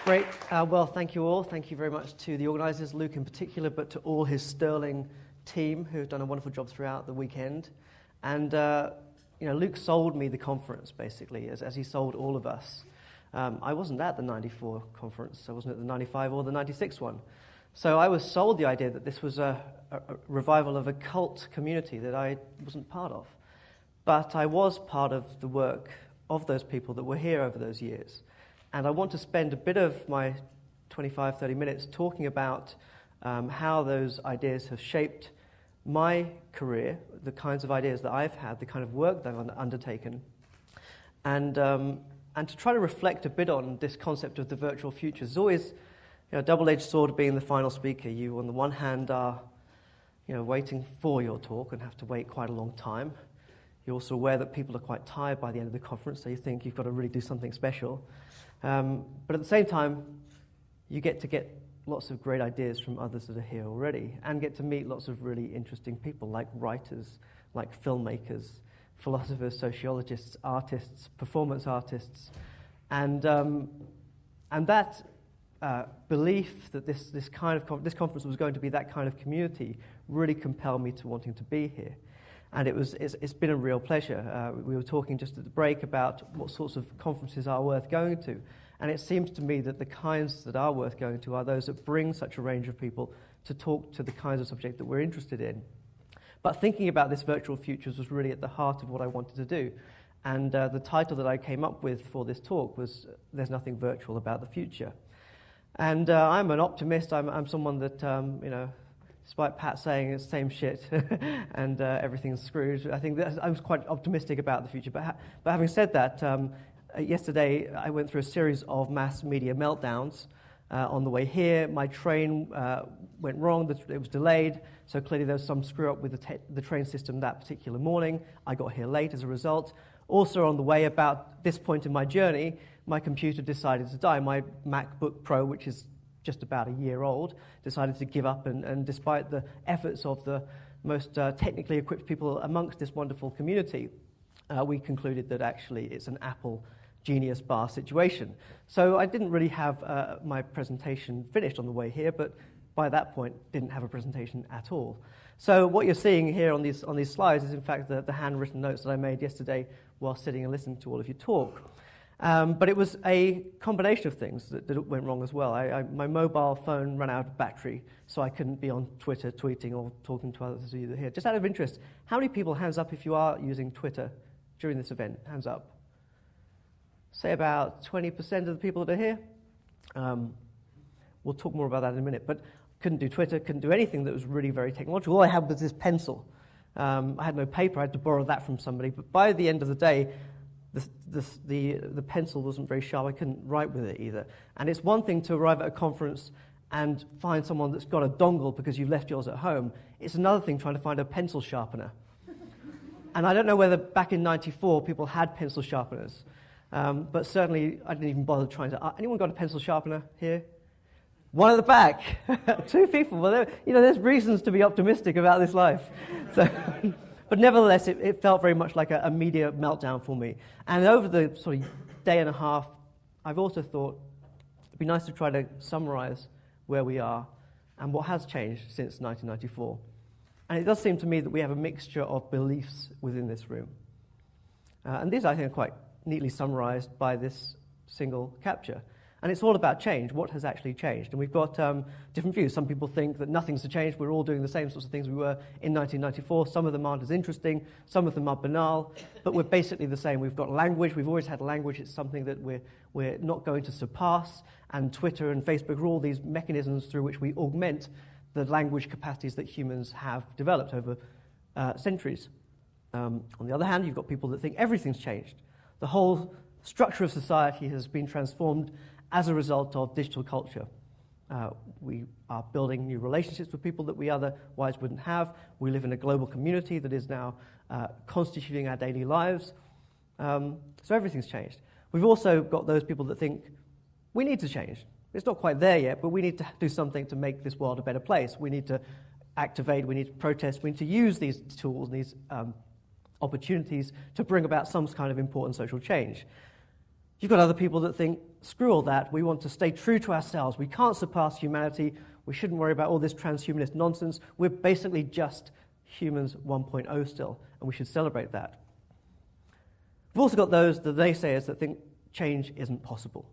Great. Well, thank you all. Thank you very much to the organisers, Luke in particular, but to all his sterling team who have done a wonderful job throughout the weekend. And, Luke sold me the conference, basically, as he sold all of us. I wasn't at the 94 conference. I wasn't at the 95 or the 96 one. So I was sold the idea that this was a revival of a cult community that I wasn't part of. But I was part of the work of those people that were here over those years. And I want to spend a bit of my 25, 30 minutes talking about how those ideas have shaped my career, the kinds of ideas that I've had, the kind of work that I've undertaken, and to try to reflect a bit on this concept of the virtual future. There's always a double-edged sword being the final speaker. You, on the one hand, are waiting for your talk and have to wait quite a long time. You're also aware that people are quite tired by the end of the conference, so you think you've got to really do something special. But at the same time, you get to get lots of great ideas from others that are here already and get to meet lots of really interesting people like writers, like filmmakers, philosophers, sociologists, artists, performance artists. And that belief that this conference was going to be that kind of community really compelled me to wanting to be here. And it's been a real pleasure. We were talking just at the break about what sorts of conferences are worth going to. And it seems to me that the kinds that are worth going to are those that bring such a range of people to talk to the kinds of subject that we're interested in. But thinking about this virtual futures was really at the heart of what I wanted to do. And the title that I came up with for this talk was There's Nothing Virtual About the Future. And I'm an optimist. I'm someone that, despite Pat saying it's the same shit and everything's screwed, I think I was quite optimistic about the future. But having said that, yesterday I went through a series of mass media meltdowns. On the way here, my train went wrong. It was delayed, so clearly there was some screw-up with the train system that particular morning. I got here late as a result. Also on the way, about this point in my journey, my computer decided to die. My MacBook Pro, which is just about a year old, decided to give up, and despite the efforts of the most technically equipped people amongst this wonderful community, we concluded that actually it's an Apple Genius Bar situation. So I didn't really have my presentation finished on the way here, but by that point didn't have a presentation at all. So what you're seeing here on these slides is in fact the handwritten notes that I made yesterday while sitting and listening to all of you talk. But it was a combination of things that went wrong as well. My mobile phone ran out of battery, so I couldn't be on Twitter tweeting or talking to others either here. Just out of interest, how many people, hands up if you are using Twitter during this event? Hands up. Say about 20% of the people that are here. We'll talk more about that in a minute. But couldn't do Twitter, couldn't do anything that was really very technological. All I had was this pencil. I had no paper. I had to borrow that from somebody. But by the end of the day, the pencil wasn't very sharp. I couldn't write with it either. And it's one thing to arrive at a conference and find someone that's got a dongle because you've left yours at home. It's another thing trying to find a pencil sharpener. And I don't know whether back in '94 people had pencil sharpeners. But certainly I didn't even bother trying to... anyone got a pencil sharpener here? One at the back. 2 people. Well, there's reasons to be optimistic about this life. So, but nevertheless, it felt very much like a media meltdown for me. And over the sort of day and a half, I've also thought it'd be nice to try to summarize where we are and what has changed since 1994. And it does seem to me that we have a mixture of beliefs within this room. And these, I think, are quite neatly summarized by this single capture. And it's all about change, what has actually changed. And we've got different views. Some people think that nothing's changed, we're all doing the same sorts of things we were in 1994. Some of them aren't as interesting, some of them are banal, but we're basically the same. We've got language, we've always had language, it's something that we're not going to surpass, and Twitter and Facebook are all these mechanisms through which we augment the language capacities that humans have developed over centuries. On the other hand, you've got people that think everything's changed. The whole structure of society has been transformed as a result of digital culture. We are building new relationships with people that we otherwise wouldn't have. We live in a global community that is now constituting our daily lives. So everything's changed. We've also got those people that think we need to change. It's not quite there yet, but we need to do something to make this world a better place. We need to activate, we need to protest, we need to use these tools, these opportunities to bring about some kind of important social change. You've got other people that think, screw all that, we want to stay true to ourselves, we can't surpass humanity, we shouldn't worry about all this transhumanist nonsense, we're basically just humans 1.0 still, and we should celebrate that. We've also got those, the naysayers, that think change isn't possible.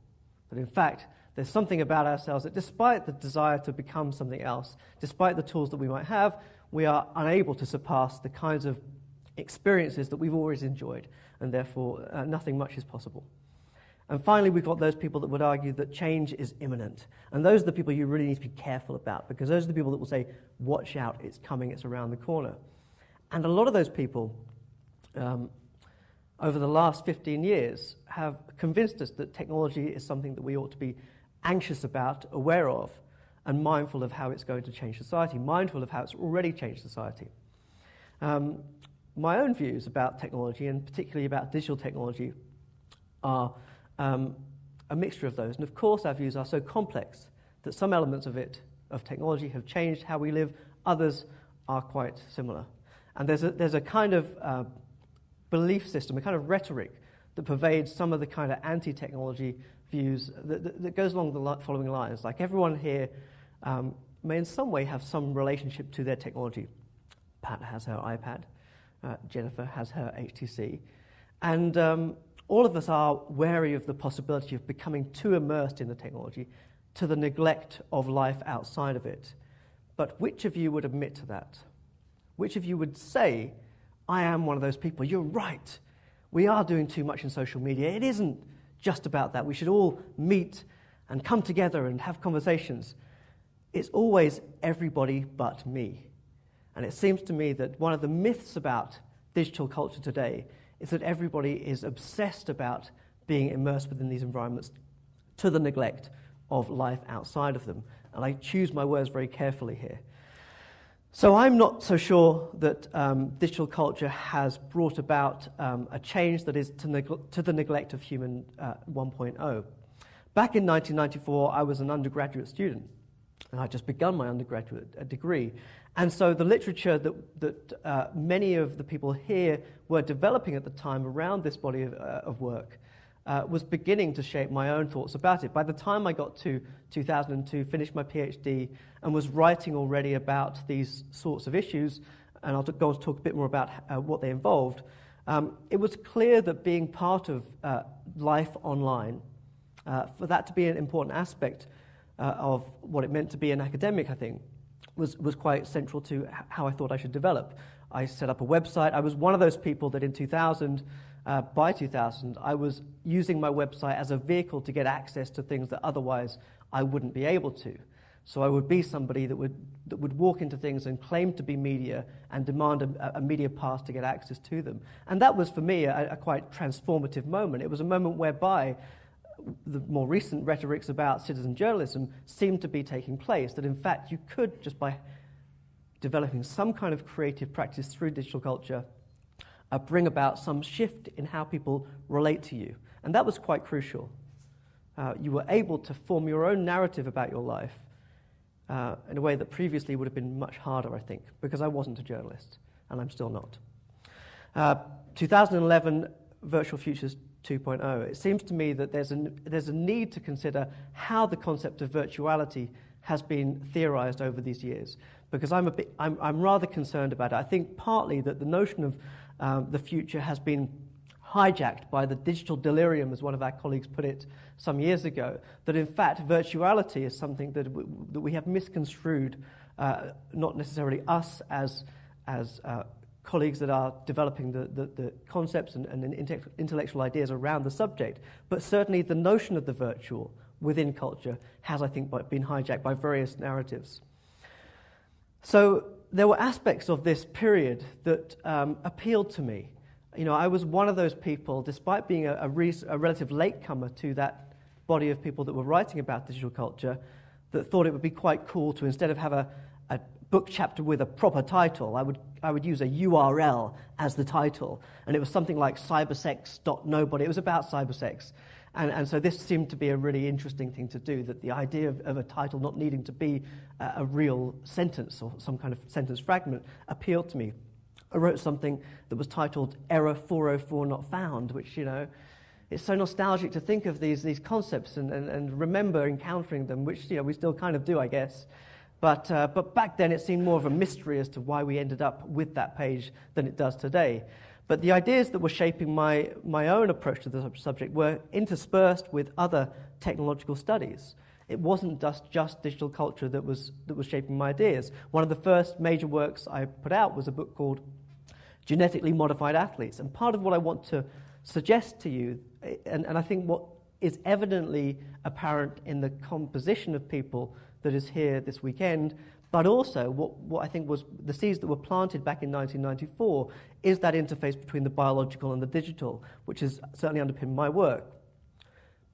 That in fact, there's something about ourselves that despite the desire to become something else, despite the tools that we might have, we are unable to surpass the kinds of experiences that we've always enjoyed, and therefore nothing much is possible. And finally, we've got those people that would argue that change is imminent. And those are the people you really need to be careful about, because those are the people that will say, watch out, it's coming, it's around the corner. And a lot of those people, over the last 15 years, have convinced us that technology is something that we ought to be anxious about, aware of, and mindful of how it's going to change society, mindful of how it's already changed society. My own views about technology, and particularly about digital technology, are a mixture of those. And of course our views are so complex that some elements of technology have changed how we live, others are quite similar. And there's a kind of belief system, a kind of rhetoric that pervades some of the kind of anti-technology views that goes along the following lines. Like everyone here may in some way have some relationship to their technology. Pat has her iPad, Jennifer has her HTC, and all of us are wary of the possibility of becoming too immersed in the technology to the neglect of life outside of it. But which of you would admit to that? Which of you would say, I am one of those people? You're right. We are doing too much in social media. It isn't just about that. We should all meet and come together and have conversations. It's always everybody but me. And it seems to me that one of the myths about digital culture today is that everybody is obsessed about being immersed within these environments to the neglect of life outside of them. And I choose my words very carefully here. So I'm not so sure that digital culture has brought about a change that is to the neglect of human 1.0. Back in 1994, I was an undergraduate student, and I'd just begun my undergraduate degree. And so the literature that many of the people here were developing at the time around this body of work was beginning to shape my own thoughts about it. By the time I got to 2002, finished my PhD, and was writing already about these sorts of issues, and I'll go on to talk a bit more about what they involved, it was clear that being part of life online, for that to be an important aspect of what it meant to be an academic, I think, was quite central to how I thought I should develop. I set up a website. I was one of those people that in 2000, by 2000, I was using my website as a vehicle to get access to things that otherwise I wouldn't be able to. So I would be somebody that would walk into things and claim to be media and demand a media pass to get access to them. And that was, for me, a quite transformative moment. It was a moment whereby the more recent rhetorics about citizen journalism seemed to be taking place, that in fact you could, just by developing some kind of creative practice through digital culture, bring about some shift in how people relate to you. And that was quite crucial. You were able to form your own narrative about your life in a way that previously would have been much harder, I think, because I wasn't a journalist, and I'm still not. 2011, Virtual Futures 2.0. It seems to me that there's a need to consider how the concept of virtuality has been theorized over these years, because I'm rather concerned about it. I think partly that the notion of the future has been hijacked by the digital delirium, as one of our colleagues put it some years ago, that in fact virtuality is something that we have misconstrued, not necessarily us as colleagues that are developing the concepts and intellectual ideas around the subject, but certainly the notion of the virtual within culture has, I think, been hijacked by various narratives. So there were aspects of this period that appealed to me. You know, I was one of those people, despite being a relative latecomer to that body of people that were writing about digital culture, that thought it would be quite cool to, instead of have a book chapter with a proper title, I would use a URL as the title, and it was something like cybersex.nobody. It was about cybersex. And so this seemed to be a really interesting thing to do, that the idea of a title not needing to be a real sentence or some kind of sentence fragment appealed to me. I wrote something that was titled Error 404 Not Found, which, you know, it's so nostalgic to think of these concepts and remember encountering them, which we still kind of do, I guess. But back then it seemed more of a mystery as to why we ended up with that page than it does today. But the ideas that were shaping my own approach to the subject were interspersed with other technological studies. It wasn't just digital culture that was shaping my ideas. One of the first major works I put out was a book called Genetically Modified Athletes. And part of what I want to suggest to you, and I think what is evidently apparent in the composition of people that is here this weekend, but also what I think was the seeds that were planted back in 1994, is that interface between the biological and the digital, which has certainly underpinned my work.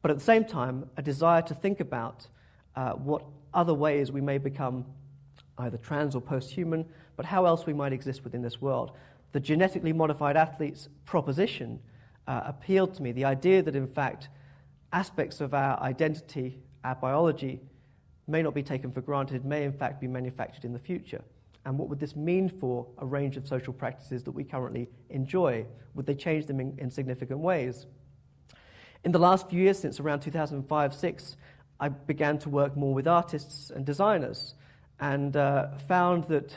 But at the same time, a desire to think about what other ways we may become either trans or post-human, but how else we might exist within this world. The genetically modified athletes proposition appealed to me, the idea that in fact aspects of our identity, our biology, may not be taken for granted, may in fact be manufactured in the future. And what would this mean for a range of social practices that we currently enjoy? Would they change them in significant ways? In the last few years, since around 2005-06, I began to work more with artists and designers, and found that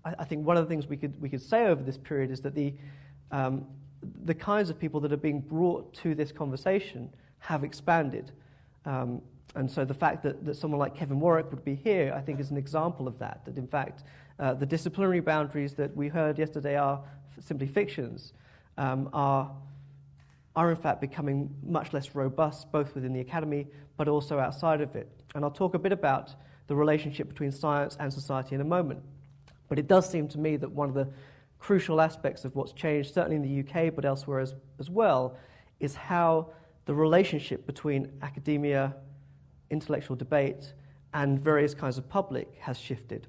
I think one of the things we could say over this period is that the kinds of people that are being brought to this conversation have expanded. And so the fact that someone like Kevin Warwick would be here, I think, is an example of that, that in fact the disciplinary boundaries that we heard yesterday are simply fictions, are in fact becoming much less robust, both within the academy but also outside of it. And I'll talk a bit about the relationship between science and society in a moment. But it does seem to me that one of the crucial aspects of what's changed, certainly in the UK but elsewhere as well, is how the relationship between academia, intellectual debate, and various kinds of public has shifted.